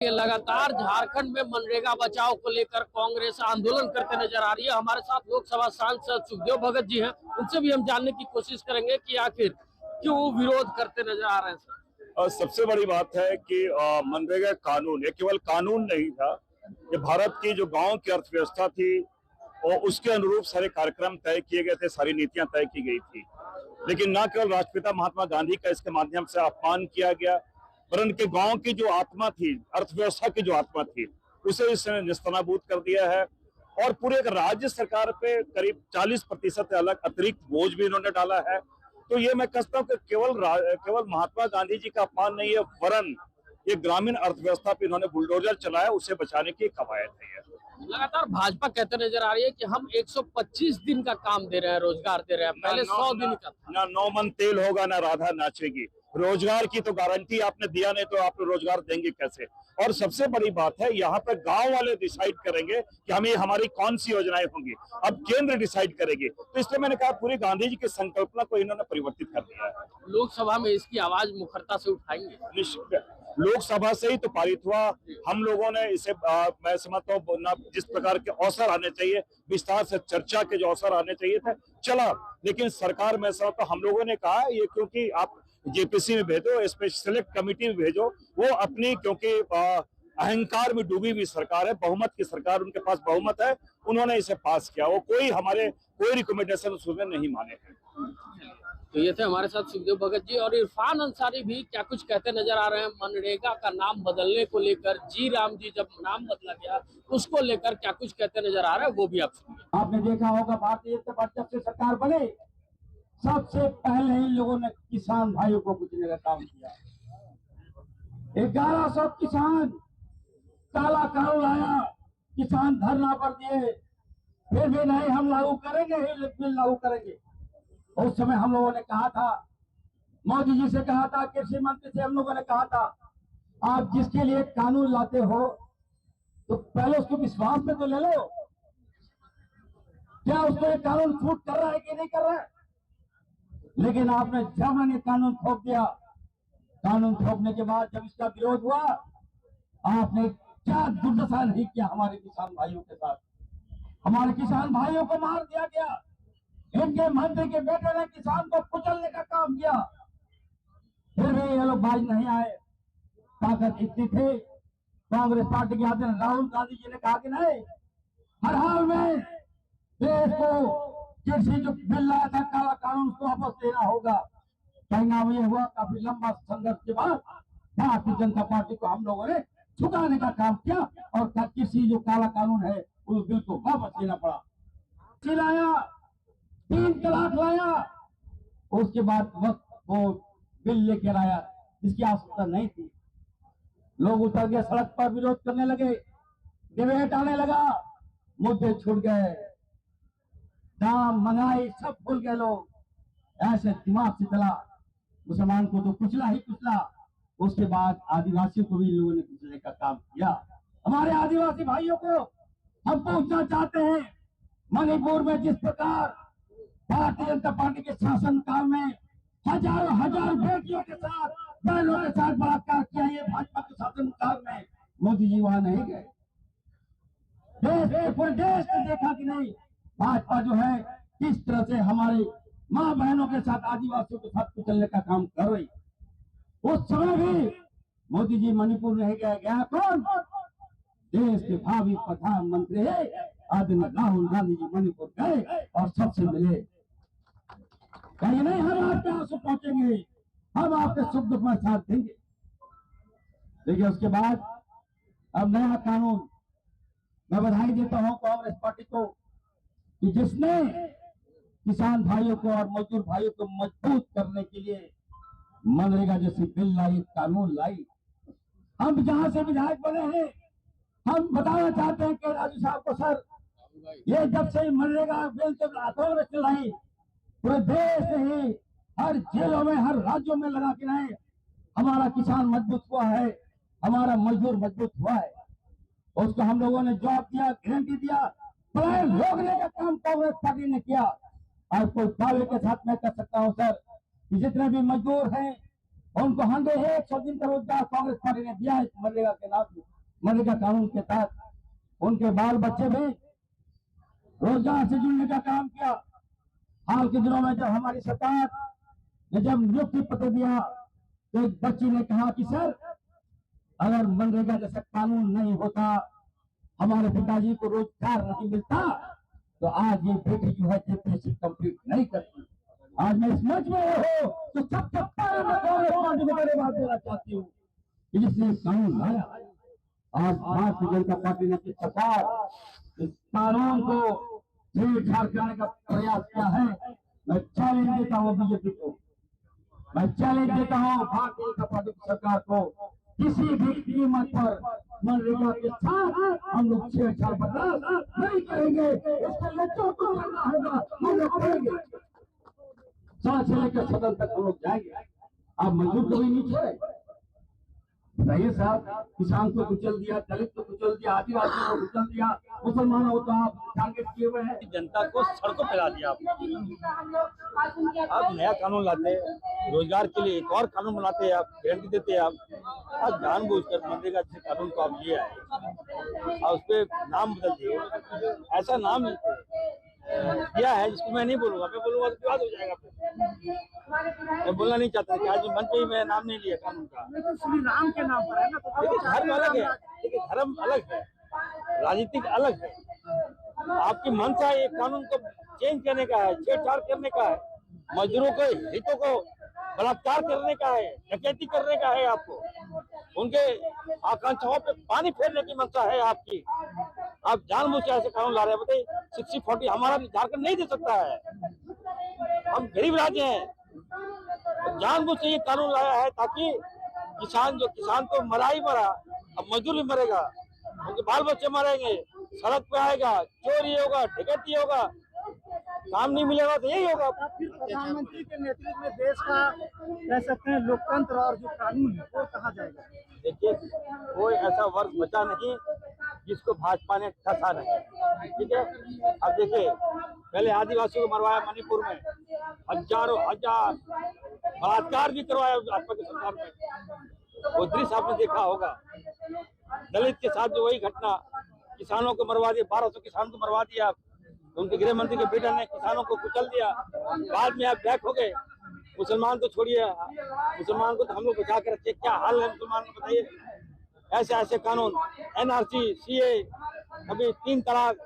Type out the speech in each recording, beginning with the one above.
ये लगातार झारखंड में मनरेगा बचाव को लेकर कांग्रेस आंदोलन करते नजर आ रही है। हमारे साथ लोकसभा सांसद सुखदेव भगत जी हैं, उनसे भी हम जानने की कोशिश करेंगे कि आखिर क्यों विरोध करते नजर आ रहे हैं सर। और सबसे बड़ी बात है कि मनरेगा कानून ये केवल कानून नहीं था, ये भारत की जो गांव की अर्थव्यवस्था थी और उसके अनुरूप सारे कार्यक्रम तय किए गए थे, सारी नीतियां तय की गई थी। लेकिन न केवल राष्ट्रपिता महात्मा गांधी का इसके माध्यम से अपमान किया गया, वरन के गांव की जो आत्मा थी, अर्थव्यवस्था की जो आत्मा थी, उसे इसने निस्तनाबूद कर दिया है। और पूरे एक राज्य सरकार पे करीब 40% अलग अतिरिक्त बोझ भी इन्होंने डाला है। तो ये मैं कहता हूँ कि केवल महात्मा गांधी जी का अपमान नहीं है, वरन ये ग्रामीण अर्थव्यवस्था पे इन्होंने बुलडोजर चलाया, उसे बचाने की कवायद है। लगातार भाजपा कहते नजर आ रही है कि हम 125 दिन का काम दे रहे हैं, रोजगार दे रहे हैं, पहले 100 दिन का। ना 9 मन तेल होगा, ना राधा नाचेगी। रोजगार की तो गारंटी आपने दिया नहीं, तो आप रोजगार देंगे कैसे? और सबसे बड़ी बात है, यहाँ पर गांव वाले डिसाइड करेंगे कि हमें हमारी कौन सी योजनाएं होंगी, अब केंद्र डिसाइड करेगी। तो इसलिए मैंने कहा पूरी गांधी जी की संकल्पना को इन्होंने परिवर्तित कर दिया है। लोकसभा में इसकी आवाज मुखरता से उठाएंगे। निश्चित लोकसभा से ही तो पारित हुआ। हम लोगों ने इसे मैं समझता हूँ जिस प्रकार के अवसर आने चाहिए, विस्तार से चर्चा के जो अवसर आने चाहिए थे, चला। लेकिन सरकार में समझता हम लोगों ने कहा ये क्योंकि आप जेपीसी में भेजो, स्पेशल सेलेक्ट कमेटी में भेजो, वो अपनी क्योंकि अहंकार में डूबी हुई सरकार है, बहुमत की सरकार, उनके पास बहुमत है, उन्होंने इसे पास किया। वो कोई रिकमेंडेशन उसमें नहीं माने हैं। तो ये थे हमारे साथ सुखदेव भगत जी। और इरफान अंसारी भी क्या कुछ कहते नजर आ रहे हैं मनरेगा का नाम बदलने को लेकर। जी राम जी जब नाम बदला गया उसको लेकर क्या कुछ कहते नजर आ रहे हैं, वो भी आप सुनिए। आपने देखा होगा भारतीय जनता पार्टी जब से सरकार बने, सबसे पहले इन लोगों ने किसान भाइयों को कुचलने का काम किया। 1100 किसान काला कानून लाया, किसान धरना पर दिए, फिर भी नहीं हम लागू करेंगे ही बिल लागू करेंगे। उस समय हम लोगों ने कहा था, मोदी जी से कहा था, कृषि मंत्री से हम लोगों ने कहा था, आप जिसके लिए कानून लाते हो तो पहले उसको विश्वास में तो ले लो, क्या उसको ये कानून छूट कर रहा है कि नहीं कर रहा है। लेकिन आपने जब मैंने कानून थोप दिया, कानून थोपने के बाद जब इसका विरोध हुआ, आपने क्या दुर्दशा नहीं किया हमारे किसान भाइयों के साथ। हमारे किसान भाइयों को मार दिया गया, इनके मंत्री के बेटे ने किसान को कुचलने का काम किया, फिर भी ये लोग बाज नहीं आए। ताकत इतनी थी, कांग्रेस पार्टी के अध्यक्ष राहुल गांधी जी ने कहा कि नहीं, हर हाल में देश को कृषि जो बिल लाया था काला कानून, उसको वापस लेना होगा। परिणाम ये हुआ, काफी लंबा संघर्ष के बाद भारतीय जनता पार्टी को हम लोगों ने झुकाने का काम किया और कृषि जो काला कानून है उस बिल को वापस लेना पड़ा। लाया 3 तलाक लाया, उसके बाद वो बिल लेकर आया जिसकी आवश्यकता नहीं थी। लोग उतर गए सड़क पर, विरोध करने लगे, डिबेट आने लगा, मुद्दे छूट गए, दाम महंगाई सब भूल गए लोग। ऐसे दिमाग से चला, मुसलमान को तो कुचला ही कुचला, उसके बाद आदिवासियों को भी लोगों ने कुचलने का काम किया। हमारे आदिवासी भाइयों को हम पूछना चाहते हैं, मणिपुर में जिस प्रकार भारतीय जनता पार्टी के शासन काल में हजार बेटियों के साथ, बहनों के साथ बलात्कार किया, ये भाजपा के शासन काल में मोदी जी वहां नहीं गए। पूरे देश ने देखा कि नहीं, भाजपा जो है किस तरह से हमारे माँ बहनों के साथ, आदिवासियों के साथ कुचलने का काम कर रही। उस समय भी मोदी जी मणिपुर नहीं गए, गया कौन? देश के भावी प्रधानमंत्री आदरणीय राहुल गांधी जी मणिपुर गए और सबसे मिले। कहीं नहीं, हम आपके आंसू पहुंचेंगे, हम आपके सुख दुख में साथ देंगे। देखिए उसके बाद अब नया कानून, मैं बधाई देता हूं कांग्रेस पार्टी को कि जिसने किसान भाइयों को और मजदूर भाइयों को मजबूत करने के लिए मनरेगा जैसी बिल लाई, कानून लाई। हम जहां से विधायक बने हैं, हम बताना चाहते हैं कि राजू साहब को, सर ये जब से मनरेगा बिल जब कांग्रेस लाई, पूरे देश से ही हर जेलों में, हर राज्यों में लगा के रहे, हमारा किसान मजबूत हुआ है, हमारा मजदूर मजबूत हुआ है। उसको हम लोगों ने जॉब दिया, गारंटी दिया, पलायन रोकने का काम कांग्रेस पार्टी ने किया। और कोई दावे के साथ मैं कह सकता हूं सर कि जितने भी मजदूर हैं उनको 100 दिन का रोजगार कांग्रेस पार्टी ने दिया है मनरेगा के नाम, मनरेगा कानून के तहत। उनके बाल बच्चे भी रोजगार से जुड़ने का काम किया। हाल के दिनों में जब हमारी सरकार ने जब नियुक्ति पत्र दिया तो एक बच्ची ने कहा कि सर, अगर मनरेगा जैसा कानून नहीं होता, हमारे पिताजी को रोजगार नहीं मिलता, तो आज ये बेटी जो है जेपीएससी कंप्लीट नहीं करती। आज मैं इस मंच में हो तो सबसे पहले मैं कांग्रेस पार्टी को धन्यवाद देना चाहती हूँ कि जिसने कानून लाया। आज भारतीय जनता पार्टी ने की सरकार इस कानून को छेड़छाड़ करने का प्रयास किया है। मैं चैलेंज देता हूँ बीजेपी को, मैं चैलेंज देता हूँ भारतीय जनता पार्टी की सरकार को, किसी भी कीमत पर मनरेगा के साथ हम लोग छेड़छाड़ बर्दाश्त नहीं करेंगे। इसके लिए जो कुछ करना होगा हम लोग करेंगे। सड़क से लेकर सदन तक हम लोग जाएंगे। आप मजदूर को भी नहीं छोड़े। बताइए साहब, किसान को कुचल दिया, दलित को कुचल दिया, आदिवासी को कुचल दिया, मुसलमानों को तो आप टारगेट किए हुए हैं। जनता को सड़कों पे ला दिया आप नया कानून लाते हैं, रोजगार के लिए एक और कानून बनाते हैं, आप गारंटी देते हैं। आप जानबूझकर मनरेगा जैसे कानून को आप लिए आए और उस पर नाम बदल दिए। ऐसा नाम किया है जिसको मैं नहीं बोलूंगा, मैं बोलूंगा तो विवाद हो जाएगा। मैं बोलना नहीं चाहता कि आज मन पे ही मैं नाम नहीं लिया कानून का। श्री राम के नाम पर है ना, तो देखिए धर्म अलग है, देखिए धर्म अलग है, राजनीतिक अलग है। आपकी मंशा ये कानून को चेंज करने का है, छेड़छाड़ करने का है, मजदूरों के हितों को बलात्कार करने का है, डकैती करने का है, आपको उनके आकांक्षाओं पे पानी फेरने की मंशा है आपकी। आप जानबूझ के ऐसे कानून ला रहे हैं। बताइए 60-40 हमारा झारखंड नहीं दे सकता है, हम गरीब राज्य हैं। जानबूझ के ये कानून लाया है ताकि किसान तो मरा ही मरा, अब मजदूर भी मरेगा, उनके बाल बच्चे मरेंगे, सड़क पे आएगा, चोरी होगा, डकैती होगा, काम नहीं मिलेगा तो यही होगा। फिर प्रधानमंत्री के नेतृत्व में देश का कह सकते हैं लोकतंत्र और जो कानून है वो कहा जाएगा। देखिए कोई ऐसा वर्ग बचा नहीं जिसको भाजपा ने ठसा नहीं, ठीक है। अब देखिए पहले आदिवासियों को मरवाया मणिपुर में, हजारों हजार बलात्कार भी करवाया भाजपा की सरकार में, वो दृश्य आपने देखा होगा। दलित के साथ जो वही घटना, किसानों को मरवा दिया, 1200 किसानों को मरवा दिया। उनके गृह मंत्री के बेटा ने किसानों को कुचल दिया, बाद में आप बैक हो गए। मुसलमान को छोड़िए, मुसलमान को तो हम लोग बचा के रखे, क्या हाल है मुसलमान को बताइए। ऐसे ऐसे कानून, एनआरसी, सीए, कभी 3 तलाक,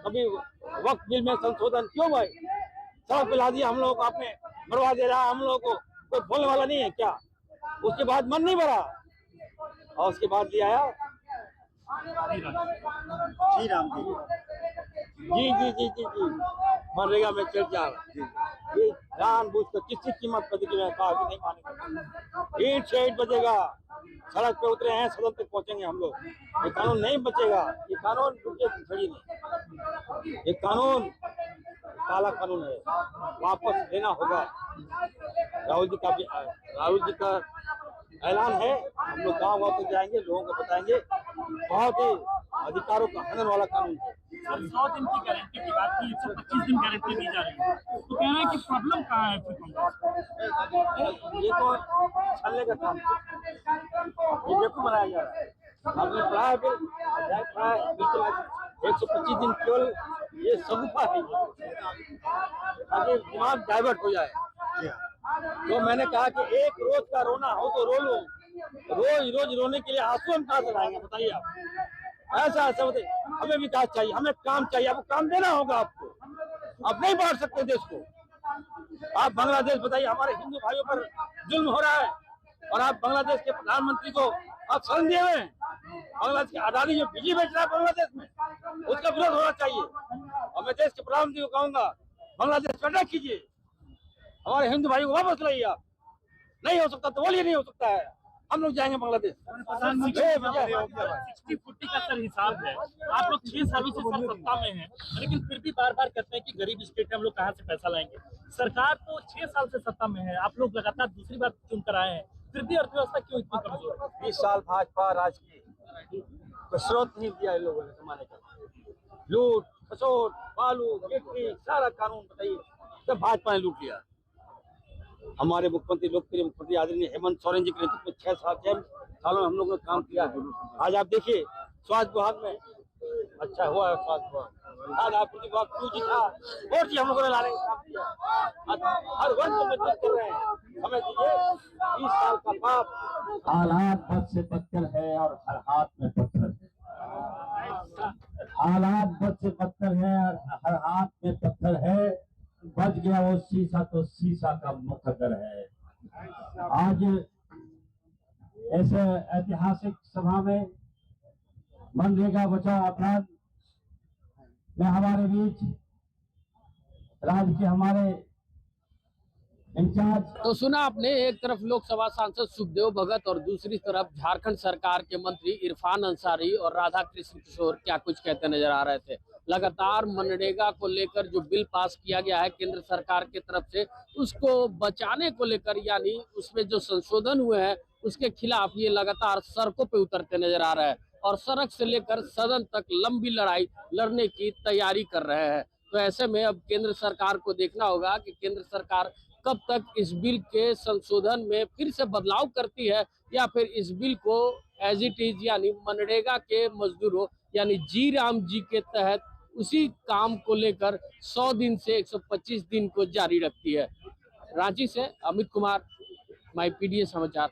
कभी वक्फ बिल में संशोधन, क्यों भाई सड़क पे ला दिया हम लोगों को, आपने मरवा दे रहा हम लोगों को, कोई बोलने वाला नहीं है क्या। उसके बाद मन नहीं भरा और उसके बाद लिया आया जी राम जी मनरेगा में चर्चा, ये जानबूझ कर किसी कीमत पर देखिए कहा कि नहीं मानेंगे। ईंट से ईंट बचेगा, सड़क पे उतरे हैं, सदन तक पहुंचेंगे हम लोग। ये कानून नहीं बचेगा, ये कानून खड़ी नहीं, ये कानून काला कानून है, वापस लेना होगा। राहुल जी का ऐलान है, हम लोग गाँव तक जाएंगे, लोगों को बताएंगे। बहुत ही अधिकारों का हनन वाला कानून है। सर 100 दिन की गारंटी की बात की, 125 दिन गारंटी दी जा रही है, तो कह रहे हैं कि प्रॉब्लम कहाँ है फिर कांग्रेस? ये तो छलने का काम है, ये बेवकूफ बनाया जा रहा है। आपने पढ़ा है बिल, पढ़ा है बिल्कुल 125 दिन केवल ये सगुफा है, ताकि दिमाग डाइवर्ट हो जाए। तो मैंने कहा कि एक रोज का रोना हो तो रो लो, रोज रोज रोने के लिए आंसू हम कहाँ से लाएंगे बताइए आप। ऐसा ऐसा बताइए, हमें विकास चाहिए, हमें काम चाहिए, आपको काम देना होगा। आपको आप नहीं बांट सकते देश को। आप बांग्लादेश बताइए, हमारे हिंदू भाइयों पर जुल्म हो रहा है और आप बांग्लादेश के प्रधानमंत्री को आप शरण दिए हुए हैं। बांग्लादेश की आजादी जो बिजली बेच रहा है बांग्लादेश में, उसका विरोध होना चाहिए। और मैं देश के प्रधानमंत्री को कहूंगा, बांग्लादेश को अटैक कीजिए, हमारे हिंदू भाइयों को वापस लाइए। आप नहीं हो सकता तो बोलिए नहीं हो सकता है, हम लोग जाएंगे बांग्लादेश। 60-40 का सर हिसाब है। आप लोग 6 सालों से सर सत्ता में हैं, लेकिन फिर भी बार बार कहते हैं कि गरीब स्टेट है, हम लोग कहाँ से पैसा लाएंगे। सरकार तो 6 साल से सत्ता में है, आप लोग लगातार दूसरी बार चुन कर आए हैं, फिर भी अर्थव्यवस्था क्यों इतनी कमजोर है? 20 साल भाजपा राज की स्रोत नहीं दिया इन लोगों ने जमाने का। लूट खसोट, बालू गिट्टी, सारा कानून बताइए सब भाजपा ने लूट लिया। हमारे मुख्यमंत्री, लोकप्रिय मुख्यमंत्री आदरणीय हेमंत सोरेन जी के नेतृत्व में 6 सालों में हम लोगों ने काम किया है। आज आप देखिए स्वास्थ्य विभाग में अच्छा हुआ है, स्वास्थ्य विभाग आज आपूर्ति विभाग क्यों जीता और जी हम लोगों ने लाने का काम किया। हर वर्ग को मजबूत कर रहे हैं। समय दीजिए 20 साल का पाप। हालात बद से बदतर है और हर हाथ में पत्थर है। हालात बद से बदतर है और हर हाथ में पत्थर है। बच गया वो शीशा तो शीशा का मुकद्दर है। आज ऐसे ऐतिहासिक सभा में मनरेगा बचाओ अभियान में हमारे बीच राज्य के हमारे इंचार्ज। तो सुना आपने, एक तरफ लोकसभा सांसद सुखदेव भगत और दूसरी तरफ झारखंड सरकार के मंत्री इरफान अंसारी और राधा कृष्ण किशोर क्या कुछ कहते नजर आ रहे थे। लगातार मनरेगा को लेकर जो बिल पास किया गया है केंद्र सरकार की तरफ से, उसको बचाने को लेकर यानी उसमें जो संशोधन हुए हैं उसके खिलाफ ये लगातार सड़कों पे उतरते नजर आ रहे हैं और सड़क से लेकर सदन तक लंबी लड़ाई लड़ने की तैयारी कर रहे हैं। तो ऐसे में अब केंद्र सरकार को देखना होगा कि केंद्र सरकार कब तक इस बिल के संशोधन में फिर से बदलाव करती है या फिर इस बिल को एज इट इज यानी मनरेगा के मजदूरों यानी जी राम जी के तहत उसी काम को लेकर 100 दिन से 125 दिन को जारी रखती है। रांची से अमित कुमार, माई पीडीए समाचार।